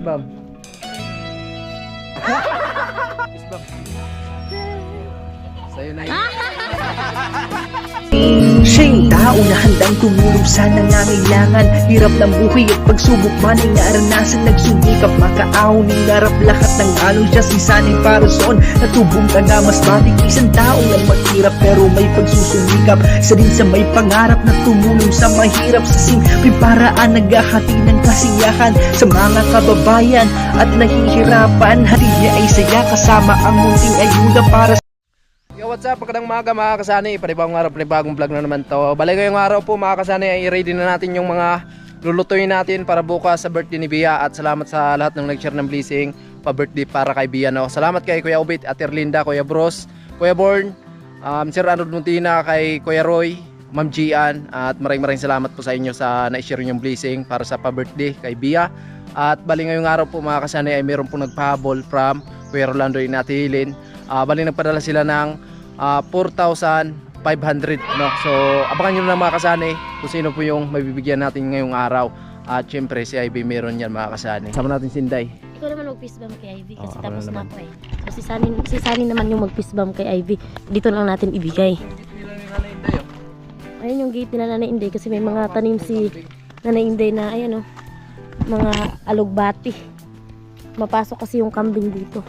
bump. Fist bump. Sa'yo na yun. Siya yung tao na handang tumulong sa nangangailangan. Hirap ng buhay at pagsubok man ay naranasan. Nagsumikap makaahon ng narap lahat ng alon. Siya si Sanay Parason, natubong ka na mas matig. Isang tao lang maghirap pero may pagsusumikap. Isa din sa may pangarap na tumulong sa mahirap. Sa simpleng paraan naghahati ng kasiyahan sa mga kababayan at nahihirapan. Hati niya ay saya kasama ang munting ayuda para sa Yo, what's up? Pagkadang maga mga kasani, panibagong araw, panibagong vlog na naman to. Balik ngayong araw po mga kasani, ay ready na natin yung mga lulutuin natin para bukas sa birthday ni Bia. At salamat sa lahat ng nag-share ng blessing pa-birthday para kay Bia, no? Salamat kay Kuya Ubit, Ate Erlinda, Kuya Bros, Kuya Born, Sir Arnold Muntina, kay Kuya Roy, Ma'am Gian. At maraming salamat po sa inyo sa na-share yung blessing para sa pa-birthday kay Bia. At balik ngayong araw po mga kasani, ay meron po nagpahabol from Kuya Rolando and Ate Helen. Bali nagpadala sila ng 4,500, no? So abangan nyo na mga kasani kung sino po yung mabibigyan natin ngayong araw. At syempre si Ivy meron yan mga kasani. Sama natin si Inday. Ikaw naman mag-fist bump kay Ivy kasi ako tapos na na ako eh. So si Sunny naman yung mag-fist bump kay Ivy. Dito lang natin ibigay. Ayun yung gate nila Nanay Inday kasi may mga tanim si Nanay Inday na ayan oh, mga alugbati. Mapasok kasi yung kambing dito.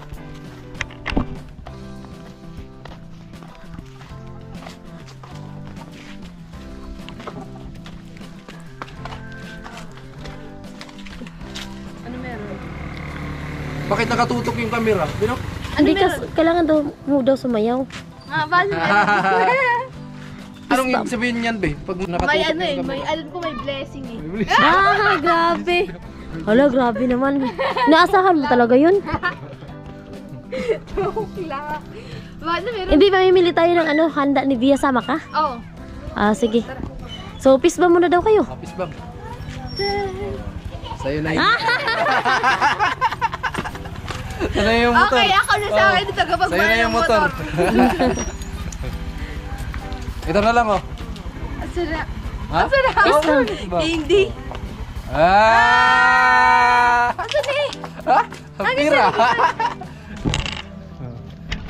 Bakit nakatutok yung camera? Bino? Hindi kasi kailangan mo daw sumayaw. Anong ibig sabihin niyan, be? Pag nakatutok May yung camera. may alam ko may blessing eh. Grabe. Hala, grabe naman. Naasahan mo talaga yun? Bakla. Bakit meron? Hindi, mamimili tayo ng ano, handa ni Bia, sama ka? Oh. Sige. So, fist bump muna daw kayo. Fist bump. Sa'yo na yun. Ano yung motor? Okay, ako na sa akin dito kapag Sa'yo na yung motor. Ito na lang, oh. Asara. Ha? Asara. Hindi. Asan eh? Ha? Pira.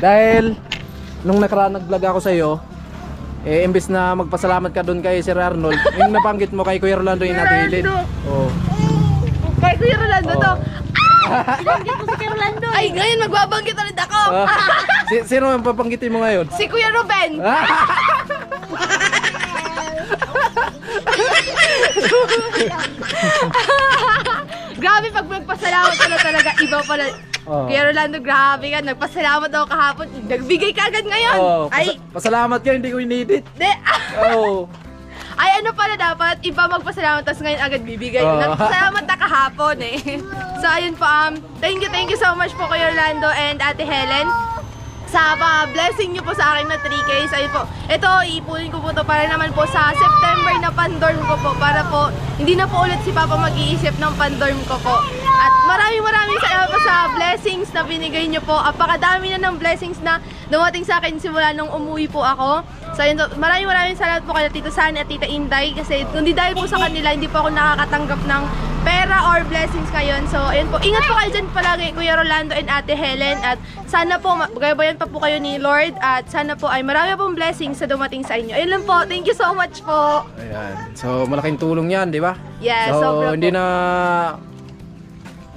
Dahil nung nakaraan nag-vlog ako sa'yo, imbes na magpasalamat ka doon kay Sir Arnold, yung nabanggit mo kay Kuya Rolando yung Ate Helen. Oh. Kay Kuya Rolando to. Binanggit mo si Kuya Rolando. Ay, ngayon magbabanggit ulit ako. Sino ang papanggitin mo ngayon? Si Kuya Ruben. Grabe pag nagpasalamat ka na talaga, iba pala. Kuya Rolando, grabe ka. Nagpasalamat ako kahapon. Nagbigay ka agad ngayon. Ay, Pasalamat ka, hindi ko inedit. de. Oh. Ay, ano pala dapat? Iba magpasalamat, tapos ngayon agad bibigay. Nagpasalamat na kahapon eh. So, ayun po, thank you so much po Kuya Rolando and Ate Helen sa blessing nyo po sa akin na 3K. So, ayun po, ito, iipunin ko po to para naman po sa September na pandorm ko po, para po, hindi na po ulit si Papa mag-iisip ng pandorm ko po. At maraming salamat po sa blessings na binigay nyo po. Apakadami na ng blessings na dumating sa akin simula nung umuwi po ako. So yun, maraming salamat po kay Tito Sunny at Tita Inday kasi kundi dahil po sa kanila hindi po ako nakakatanggap ng pera or blessings ngayon. So ayun po, ingat po kayo dyan palagi Kuya Rolando and Ate Helen at sana po gabayan pa po kayo ni Lord at sana po ay marami pong blessings sa dumating sa inyo. Ayun lang po, thank you so much po. Ayan. So malaking tulong yan, di ba? Yes, so sobra hindi po. na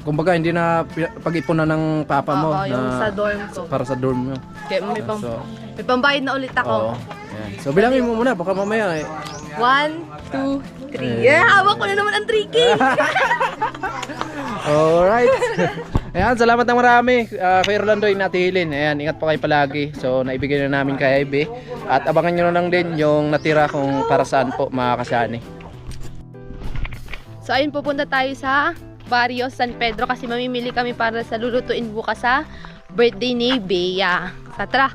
kumbaga hindi na pag-ipunan ng papa mo Oo, yung sa dorm ko. para sa dorm mo. Kaya may pambayad na ulit ako. Oo. Ayan. So bilangin mo muna baka mamaya 1, 2, 3. Yeah, hawak ko na naman ang 3K. Alright. Ayan, salamat ng marami kay Rolando and Ate Helen. Ayan, ingat po kayo palagi. So naibigay na namin kay Ivy. At abangan nyo na lang din yung natira kung para saan po mga kasani. So ayun, pupunta tayo sa Barrio San Pedro kasi mamimili kami para sa lulutuin bukas sa birthday ni Bea. Sa tara!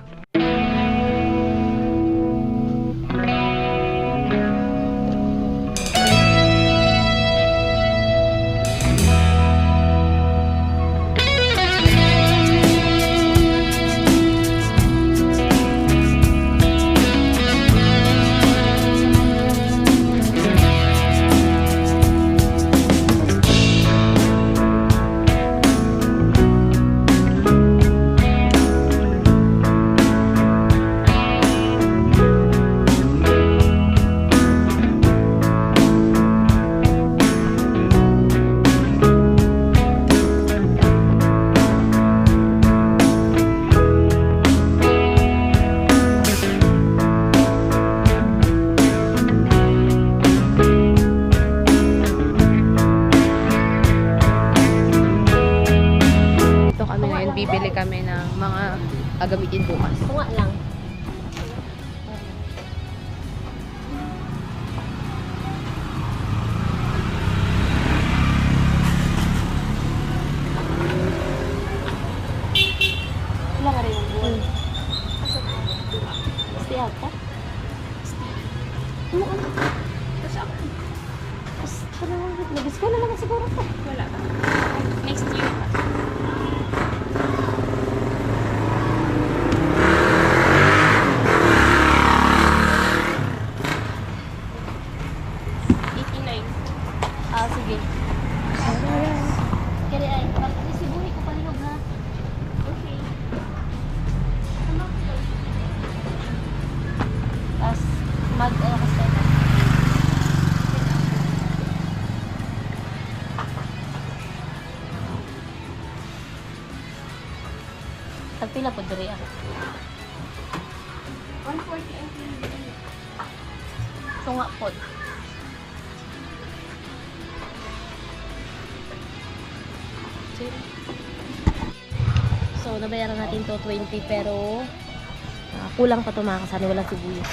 gagamitin bukas. Tunga lang. Wala ka rin yung buwan. Stay out ka? Ano? Nabis ko na naman siguro to. Wala ka. Next year pa. Ah, sige. Kaya ay, pag-isibuhi ko palihog ha. Okay. Tapos, mag-kasi na. Tagpila po diri ako. 140 ang pinili. Tunga po. So, nabayaran natin to 20 pero kulang pa to mga kasani, walang sibuyas.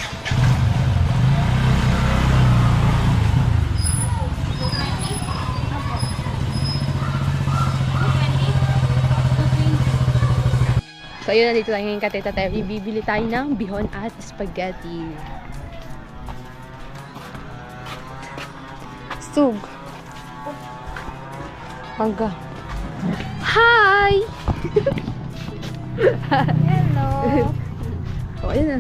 So, ayun na dito lang yung kateta tayo. Ibibili tayo ng bihon at spaghetti. Sug. Hangga. Hi! Hello! Oh, ayun na.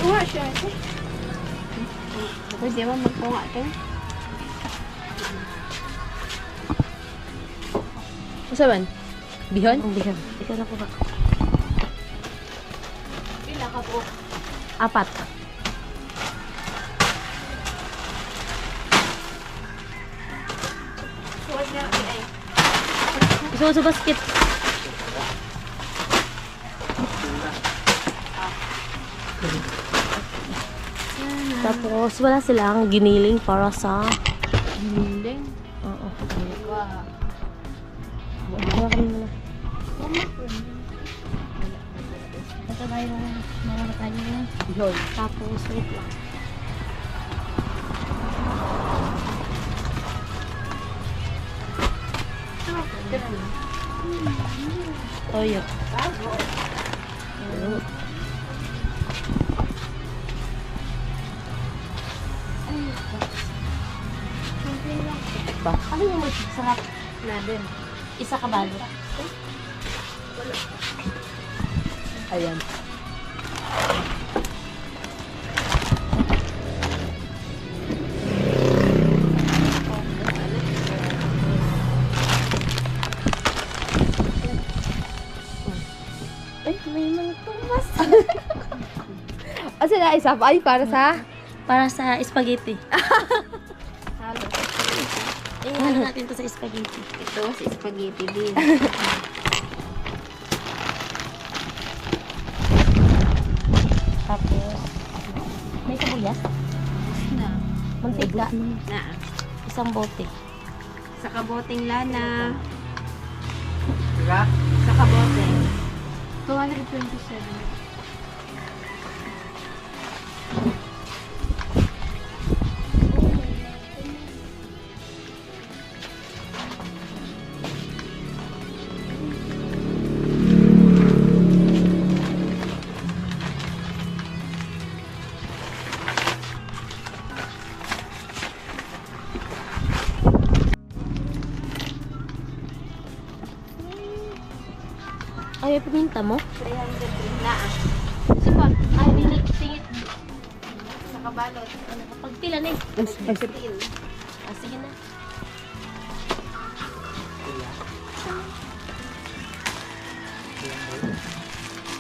Uwa siya. Pwede ba magpunga ito? Masa man? Bihon? Ang bihan. Ikaw na po ba? Pila ka po. 4. Suwad niya ay. Gusto ko sa basket. Tapos, wala silang giniling para sa... Hindi. Oo. Wow. Wala kami muna. Ito tayo mga nakanya. Bihon. Tapos, wait lang. Toyo. Ba? Ano yung sarap na din? Isa ka balot. Ayan. Ay, may mga tumas. Asa na isa pa? Ay, para sa? Para sa spaghetti. Halo natin to sa spaghetti. Ito, sa spaghetti din. Tapos, may sibuyas. Na. Mantika. Na. Isang bote. Sa kaboteng lana. Diba? Sa kaboteng. 227. Ay, may paminta mo? 300 na. Sipa. Ay, tingit. Sa kabalot. Pagpila na eh. 15. Ah, sige na.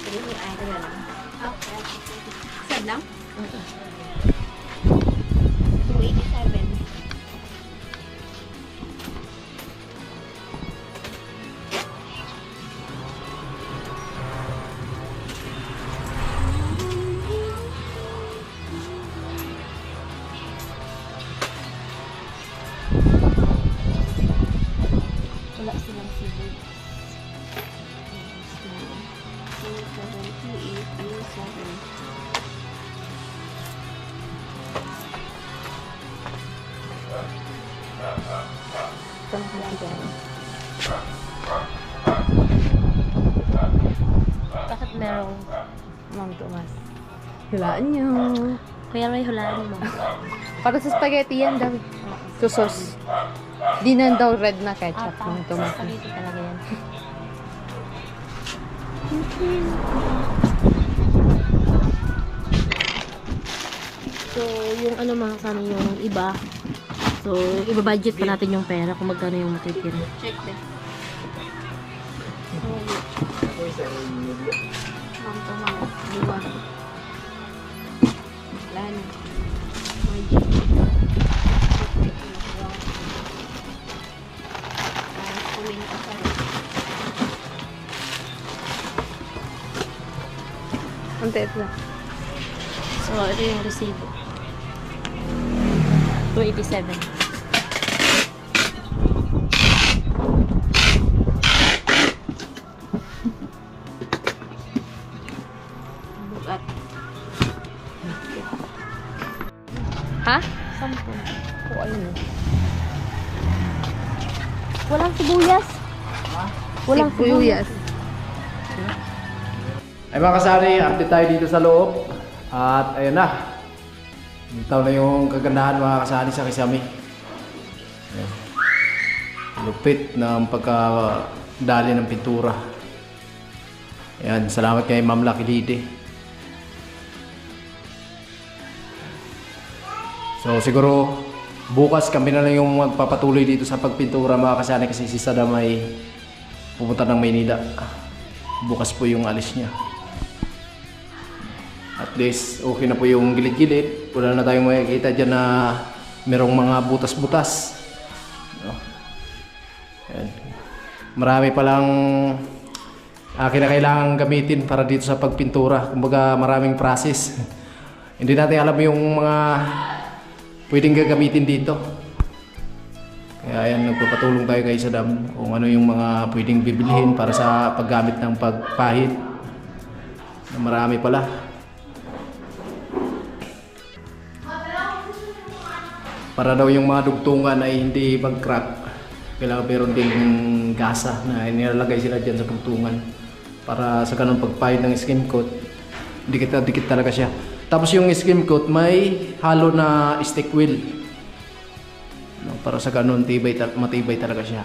Sige, ay, ito na lang. Okay. Sad lang? 287. Bakit merong Ma'am Tomas? Hulaan niyo. Kaya may hulaan mo. Para sa spaghetti yan daw. To sauce. Di na daw red na ketchup ng tomato. Spaghetti talaga yan. So, yung ano mga kasama yung iba. So, iba-budget pa natin yung pera kung magkano yung matitira. Check din. Ma'am Tomas. Dua. Wala na. Ang teet na. So, ito yung resibo. 287. Bugat. Ha? 10. Oo, ayun o. Walang sibuyas. Walang sibuyas. Ay mga kasari, update tayo dito sa loob. At ayun na. Ito na yung kagandahan mga kasari sa Kisame. Ayan. Lupit ng pagkadali ng pintura. Ayan, salamat kay Ma'am Lucky Lady. So siguro bukas kami na lang yung magpapatuloy dito sa pagpintura mga kasari kasi si Sadam ay pupunta ng Maynila. Bukas po yung alis niya. At least okay na po yung gilid-gilid. Wala na tayong makikita dyan na merong mga butas-butas. No? Ayan. Marami palang kinakailangan gamitin para dito sa pagpintura. Kumbaga maraming process. Hindi natin alam yung mga pwedeng gagamitin dito. Kaya ayan, nagpapatulong tayo kay Sadam kung ano yung mga pwedeng bibilhin para sa paggamit ng pagpahid. Na marami pala. Para daw yung mga dugtungan ay hindi mag-crack. Kailangan meron din gasa na nilalagay sila dyan sa dugtungan. Para sa ganun pagpahid ng skim coat, dikit talaga siya. Tapos yung skim coat may halo na stick wheel. No, para sa ganun matibay talaga siya.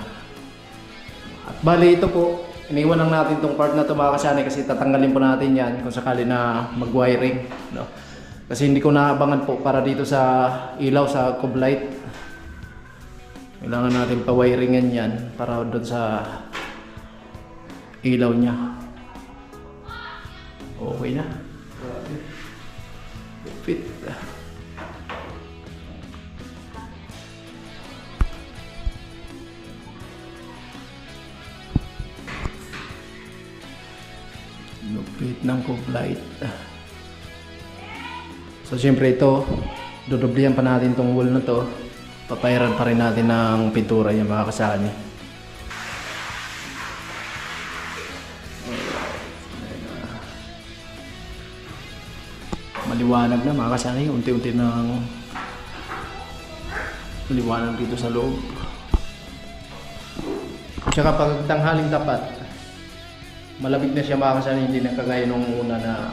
At bali ito po, iniwan lang natin tong part na ito mga kasani kasi tatanggalin po natin yan kung sakali na mag-wiring. No? Kasi hindi ko naabangan po para dito sa ilaw sa cube light. Kailangan natin pa-wiringan yan para doon sa ilaw niya. Okay na. Fit. Lupit ng cube light. So siyempre ito, dudublihan pa natin tong wall na to. Papayaran pa rin natin ng pintura yung mga kasani. Maliwanag na mga kasani, unti-unti nang maliwanag dito sa loob. Tsaka pag tanghaling tapat, malamig na siya mga kasani, hindi na kagaya nung una na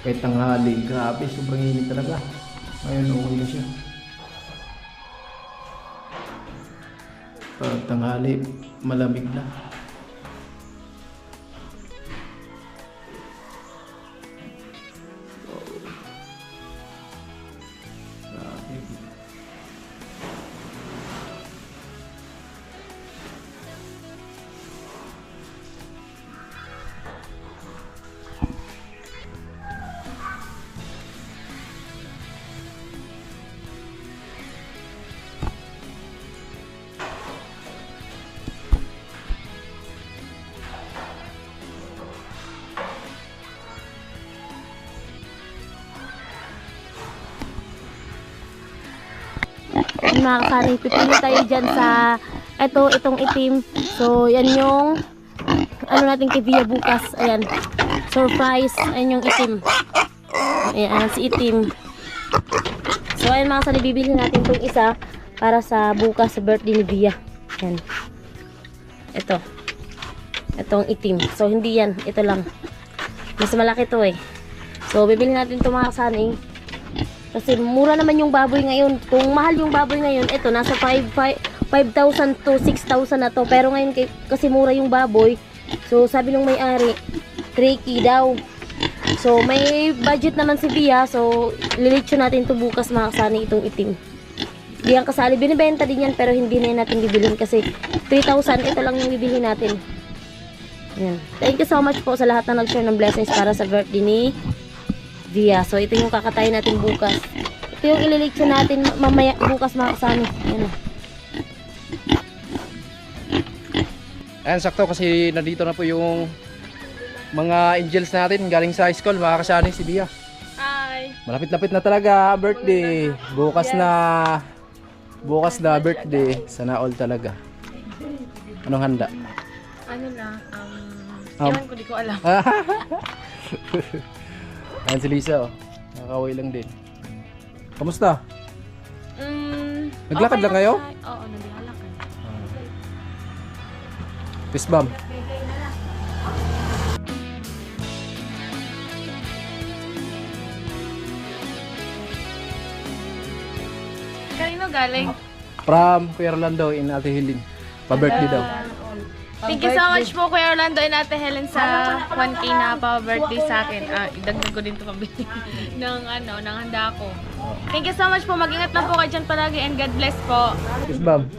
kahit tanghali, grabe, sobrang init talaga. Ngayon, okay na siya. Pag tanghali, malamig na. Grabe. Mga kasari, pipili tayo dyan sa itong itim. So, yan yung ano natin kay Via bukas. Ayan. Surprise. Ayan yung itim. Ayan, si itim. So, ayan mga kasari, bibili natin itong isa para sa bukas sa birthday ni Via. Yan. Ito. Itong itim. So, hindi yan. Ito lang. Mas malaki to eh. So, bibili natin ito mga kasani. Kasi mura naman yung baboy ngayon. Kung mahal yung baboy ngayon, ito, nasa 5,000 to 6,000 na to. Pero ngayon, kasi mura yung baboy. So, sabi nung may-ari, 3K daw. So, may budget naman si Bia. So, lilitsyo natin ito bukas mga kasani, itong itim. Di yan kasali. Binibenta din yan pero hindi na yan natin bibilhin kasi 3,000. Ito lang yung bibilhin natin. Yan. Thank you so much po sa lahat na nag-share ng blessings para sa birthday ni Bia. So, ito yung kakatayin natin bukas. Ito yung ililitsyo natin mamaya bukas mga kasani. Yan. Ayan, sakto kasi nandito na po yung mga angels natin galing sa high school, mga kasani, si Bia. Hi! Malapit-lapit na talaga birthday. Bukas na birthday. Sana all talaga. Anong handa? Ano lang, Ewan ko, di ko alam. Ayan si Lisa, oh. Nakakaway lang din. Kamusta? Naglakad lang kayo? Oo, naglalakad. Fist bump. Kanino galing? From Kuya Orlando in Ate Helen. Pa-birthday daw. Thank you so much po Kuya Orlando and Ate Helen sa 1K na pa-birthday sa akin. Idagdag ko din ito pabili ng handa ko. Thank you so much po. Mag-ingat lang po kayo dyan palagi and God bless po. Fist bump.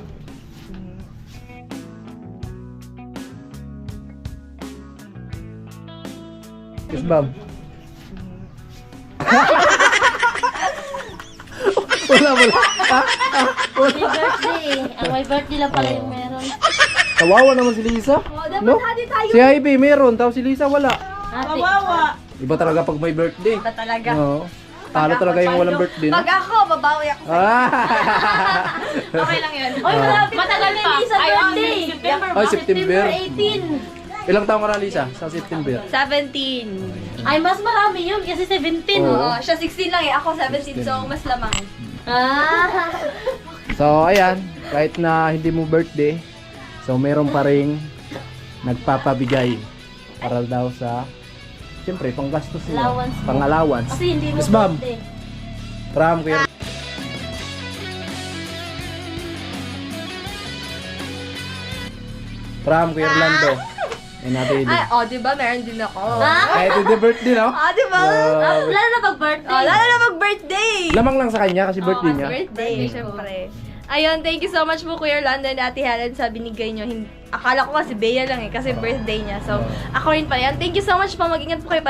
Fist bump. Wala. Happy birthday! Ang may birthday lang pala yung meron. Kawawa naman si Lisa. No? Si Ivy meron, tapos si Lisa wala. Ate. Iba talaga pag may birthday. Iba talaga. Oo. Talo talaga yung walang birthday. No? Pag ako, babawi ako sa Okay lang yun. Oy, malapit Matagal na pa. Lisa birthday! September Ay, September. 18! Ilang taong ka na, Lisa? Sa September. 17. Ay, mas marami yun kasi 17. Oo. Siya 16 lang eh. Ako 17, so mas lamang. Ah! So, ayan. Kahit na hindi mo birthday, so meron pa rin nagpapabigay para daw sa, siyempre, panggastos nila. Allowance mo. Pang-allowance. Kasi hindi mo Miss Bam. birthday. From Kuya Orlando. And Ate Helen. Diba? Meron din ako. Kahit hindi birthday, no? Diba? Lalo na pag-birthday. Lalo na mag-birthday! Lamang lang sa kanya kasi birthday niya. Birthday, syempre. Ayun, thank you so much po Kuya Orlando and Ate Helen sa binigay nyo. Akala ko kasi Bea lang eh, kasi birthday niya. So, ako rin pala yan. Thank you so much po. Mag-ingat po kayo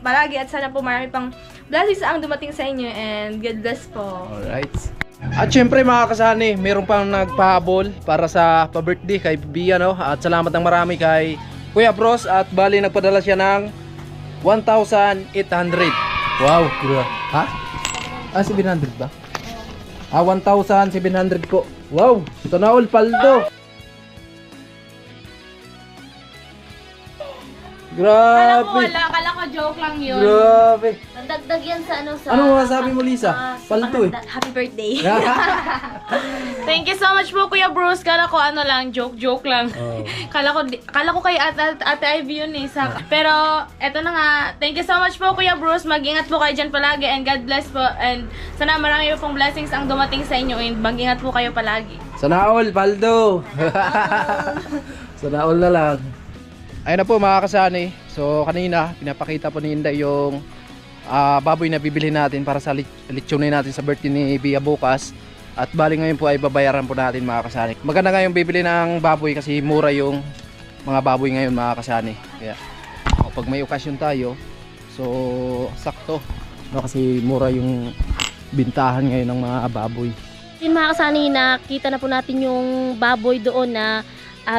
palagi at sana po marami pang blessings ang dumating sa inyo and God bless po. Alright. At syempre mga kasani, meron pang nagpahabol para sa pa-birthday kay Bia, no? At salamat ng marami kay Kuya Bros at bali nagpadala siya ng 1,800. Wow, ha? 700 ba? 1,700 po. Wow, ito na all paldo. Grabe. Akala ko joke lang yun. Grabe. Nagdagdag yan sa ano sa... Ano masabi mo, Lisa? Paldo eh. Happy birthday. Thank you so much po Kuya Bruce. Kala ko lang, joke lang. Oh. Kala ko kay Ate Ivy yun eh. Pero eto na nga. Thank you so much po Kuya Bruce. Mag-ingat po kayo dyan palagi and God bless po. And sana marami po pong blessings ang dumating sa inyo and mag-ingat po kayo palagi. Sana all, paldo. Sana all na lang. Ayun na po mga kasani. So kanina pinapakita po ni Inday yung baboy na bibili natin para sa litsunin natin sa birthday ni Bia bukas. At bali ngayon po ay babayaran po natin mga kasani. Maganda nga yung bibili ng baboy kasi mura yung mga baboy ngayon mga kasani. Kaya pag may okasyon tayo, so sakto. No, kasi mura yung bintahan ngayon ng mga baboy. Yun mga kasani, nakita na po natin yung baboy doon na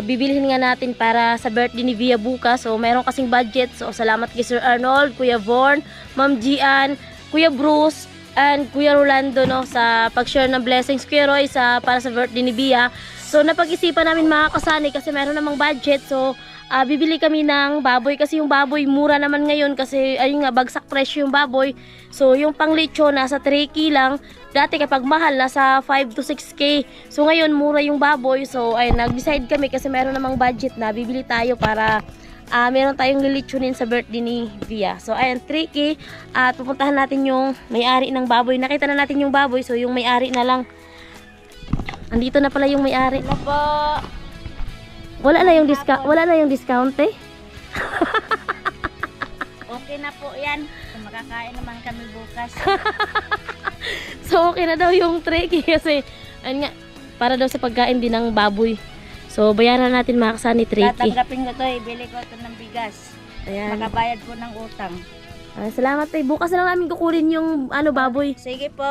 bibilhin nga natin para sa birthday ni Bia bukas. So meron kasing budget. So salamat kay Sir Arnold, Kuya Vorn, Ma'am Gian, Kuya Bruce, and Kuya Rolando, no, sa pag-share ng blessings. Kuya Roy para sa birthday ni Bia. So napag-isipan namin mga kasani kasi meron namang budget. So bibili kami ng baboy kasi yung baboy mura naman ngayon kasi ayun nga bagsak presyo yung baboy. So yung pang lechon nasa 3K lang. Dati kapag mahal nasa 5 to 6K. So ngayon mura yung baboy. So ay nag-decide kami kasi meron namang budget na bibili tayo para meron tayong lilitsunin sa birthday ni Via. So ayan 3K at pupuntahan natin yung may-ari ng baboy. Nakita na natin yung baboy so yung may-ari na lang. Andito na pala yung may-ari. Wala na yung discount eh. Okay na po yan. Makakain naman kami bukas. So okay na daw yung 3K kasi ayun nga para daw sa pagkain din ng baboy. So bayaran natin mga kasani 3K. Tatanggapin ko to, ibili ko to ng bigas. Ayan. Makabayad po ng utang. Salamat eh. Bukas na lang namin kukunin yung baboy. Sige po.